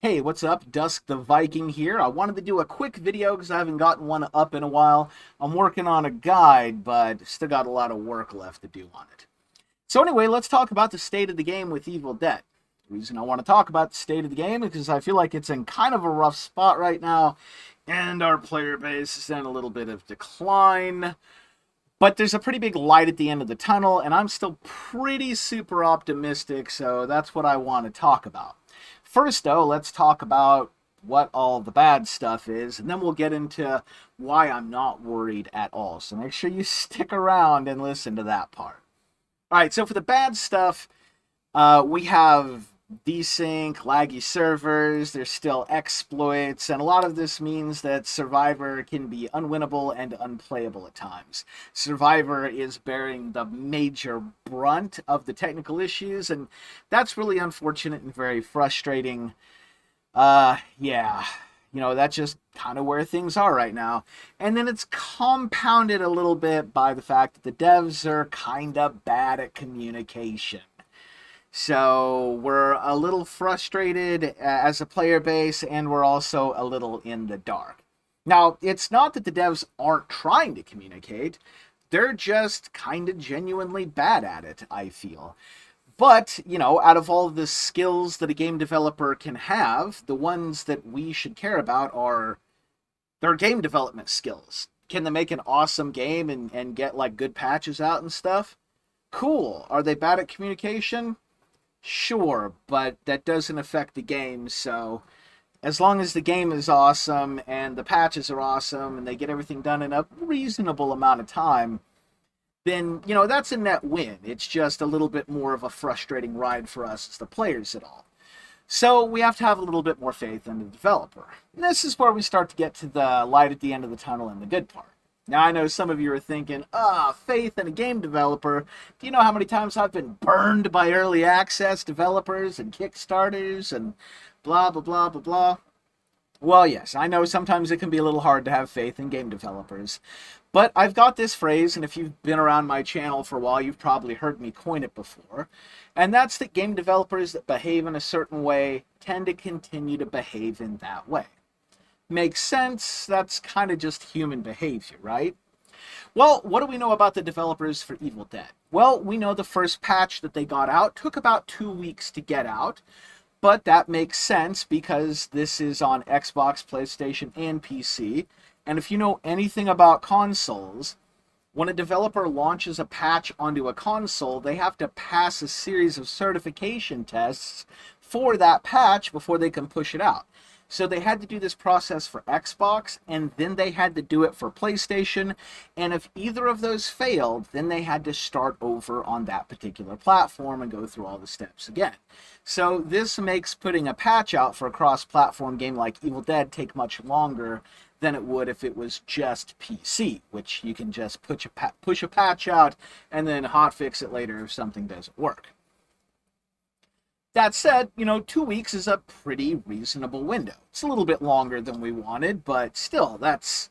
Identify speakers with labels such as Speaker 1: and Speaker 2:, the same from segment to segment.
Speaker 1: Hey, what's up? Dusk the Viking here. I wanted to do a quick video because I haven't gotten one up in a while. I'm working on a guide, but still got a lot of work left to do on it. So anyway, let's talk about the state of the game with Evil Dead. The reason I want to talk about the state of the game is because I feel like it's in kind of a rough spot right now, and our player base is in a little bit of decline. But there's a pretty big light at the end of the tunnel, and I'm still pretty super optimistic, so that's what I want to talk about. First, though, let's talk about what all the bad stuff is, and then we'll get into why I'm not worried at all. So make sure you stick around and listen to that part. All right, so for the bad stuff, we have desync, laggy servers, there's still exploits, and a lot of this means that Survivor can be unwinnable and unplayable at times. Survivor is bearing the major brunt of the technical issues, and that's really unfortunate and very frustrating. Yeah, that's just kind of where things are right now. And then it's compounded a little bit by the fact that the devs are kind of bad at communication. So we're a little frustrated as a player base, and we're also a little in the dark. Now, it's not that the devs aren't trying to communicate, they're just kind of genuinely bad at it, I feel. But, out of all the skills that a game developer can have, the ones that we should care about are their game development skills. Can they make an awesome game and get like good patches out and stuff? Cool. Are they bad at communication? Sure, but that doesn't affect the game. So as long as the game is awesome and the patches are awesome and they get everything done in a reasonable amount of time, then that's a net win. It's just a little bit more of a frustrating ride for us as the players at all. So we have to have a little bit more faith in the developer. And this is where we start to get to the light at the end of the tunnel and the good part. Now, I know some of you are thinking, faith in a game developer. Do you know how many times I've been burned by early access developers and Kickstarters and blah, blah, blah, blah, blah? Well, yes, I know sometimes it can be a little hard to have faith in game developers. But I've got this phrase, and if you've been around my channel for a while, you've probably heard me coin it before. And that's that game developers that behave in a certain way tend to continue to behave in that way. Makes sense. That's kind of just human behavior, right? Well, what do we know about the developers for Evil Dead? Well, we know the first patch that they got out took about 2 weeks to get out, but that makes sense because this is on Xbox, PlayStation, and PC. And if you know anything about consoles, when a developer launches a patch onto a console, they have to pass a series of certification tests for that patch before they can push it out. So they had to do this process for Xbox, and then they had to do it for PlayStation. And if either of those failed, then they had to start over on that particular platform and go through all the steps again. So this makes putting a patch out for a cross-platform game like Evil Dead take much longer than it would if it was just PC, which you can just push a patch out and then hotfix it later if something doesn't work. That said, 2 weeks is a pretty reasonable window. It's a little bit longer than we wanted, but still, that's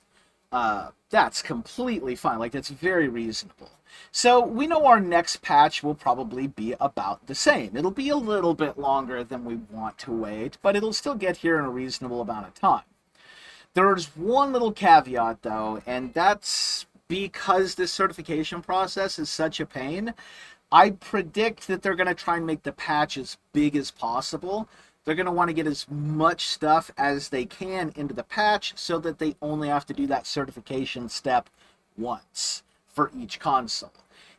Speaker 1: completely fine. Like, that's very reasonable. So we know our next patch will probably be about the same. It'll be a little bit longer than we want to wait, but it'll still get here in a reasonable amount of time. There's one little caveat, though, and that's because this certification process is such a pain. I predict that they're going to try and make the patch as big as possible. They're going to want to get as much stuff as they can into the patch so that they only have to do that certification step once for each console.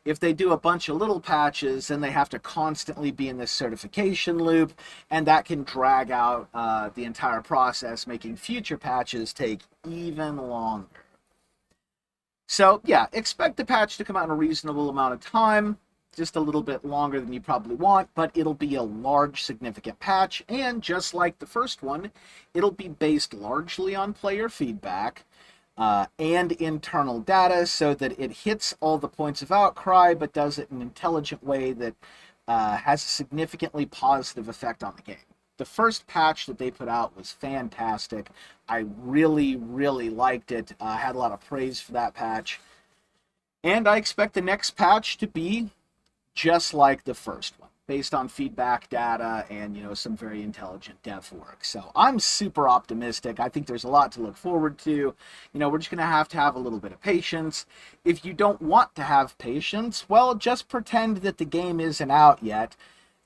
Speaker 1: If they do a bunch of little patches, then they have to constantly be in this certification loop, and that can drag out the entire process, making future patches take even longer. So, yeah, expect the patch to come out in a reasonable amount of time. Just a little bit longer than you probably want, but it'll be a large, significant patch, and just like the first one, it'll be based largely on player feedback and internal data so that it hits all the points of outcry, but does it in an intelligent way that has a significantly positive effect on the game. The first patch that they put out was fantastic. I really, really liked it. I had a lot of praise for that patch. And I expect the next patch to be just like the first one. based on feedback data and, some very intelligent dev work. So I'm super optimistic. I think there's a lot to look forward to. We're just going to have a little bit of patience. If you don't want to have patience, well, just pretend that the game isn't out yet.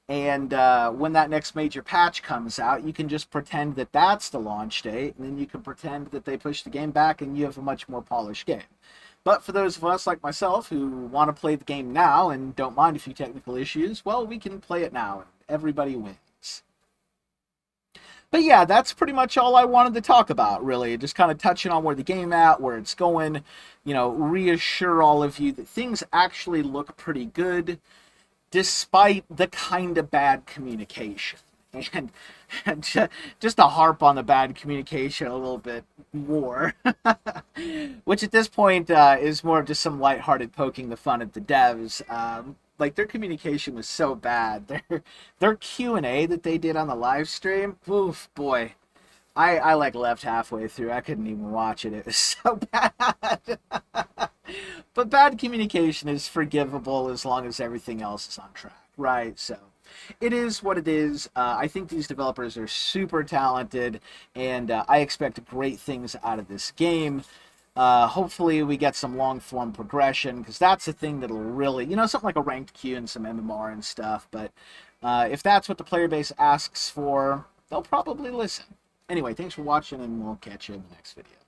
Speaker 1: And when that next major patch comes out, you can just pretend that that's the launch date, and then you can pretend that they pushed the game back and you have a much more polished game. But for those of us like myself who want to play the game now and don't mind a few technical issues, well, we can play it now and everybody wins. But yeah, that's pretty much all I wanted to talk about, really. Just kind of touching on where the game at, where it's going, reassure all of you that things actually look pretty good, despite the kind of bad communication. And just to harp on the bad communication a little bit more, which at this point is more of just some lighthearted poking the fun at the devs. Like, their communication was so bad. Their Q&A that they did on the live stream, oof, boy. I like left halfway through. I couldn't even watch it. It was so bad. But bad communication is forgivable as long as everything else is on track, right? So it is what it is. I think these developers are super talented, and I expect great things out of this game. Hopefully we get some long-form progression, because that's the thing that'll really, something like a ranked queue and some MMR and stuff. But if that's what the player base asks for, they'll probably listen. Anyway, thanks for watching, and we'll catch you in the next video.